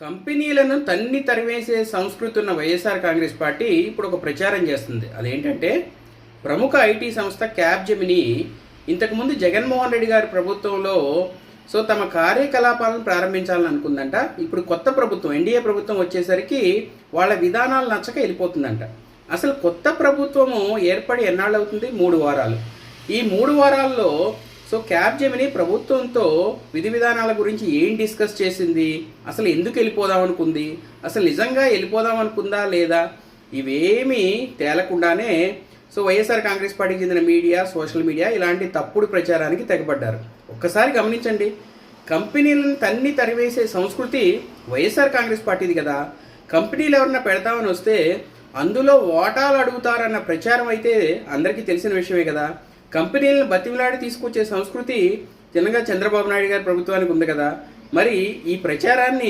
కంపెనీలను తన్ని తరివేసే సంస్కృతి ఉన్న వైఎస్ఆర్ కాంగ్రెస్ పార్టీ ఇప్పుడు ఒక ప్రచారం చేస్తుంది. అదేంటంటే ప్రముఖ ఐటీ సంస్థ క్యాప్జెమిని ఇంతకుముందు జగన్మోహన్ రెడ్డి గారి ప్రభుత్వంలో తమ కార్యకలాపాలను ప్రారంభించాలని అనుకుందంట. ఇప్పుడు కొత్త ప్రభుత్వం ఎన్డీఏ ప్రభుత్వం వచ్చేసరికి వాళ్ళ విధానాలు నచ్చక వెళ్ళిపోతుందంట. అసలు కొత్త ప్రభుత్వము ఏర్పడి ఎన్నాళ్ళు అవుతుంది? 3 వారాలు. ఈ 3 వారాల్లో క్యాప్జెమిని ప్రభుత్వంతో విధి విధానాల గురించి ఏం డిస్కస్ చేసింది, అసలు ఎందుకు వెళ్ళిపోదాం అనుకుంది, అసలు నిజంగా వెళ్ళిపోదాం అనుకుందా లేదా, ఇవేమీ తేలకుండానే వైఎస్ఆర్ కాంగ్రెస్ పార్టీకి చెందిన మీడియా, సోషల్ మీడియా ఇలాంటి తప్పుడు ప్రచారానికి తెగబడ్డారు. ఒక్కసారి గమనించండి, కంపెనీలను తన్ని తరివేసే సంస్కృతి వైఎస్ఆర్ కాంగ్రెస్ పార్టీది కదా. కంపెనీలు ఎవరన్నా పెడతామని వస్తే అందులో వాటాలు అడుగుతారన్న ప్రచారం అయితే అందరికీ తెలిసిన విషయమే కదా. కంపెనీలను బతిమిలాడి తీసుకొచ్చే సంస్కృతి చిన్నగా చంద్రబాబు నాయుడు గారి ప్రభుత్వానికి ఉంది కదా. మరి ఈ ప్రచారాన్ని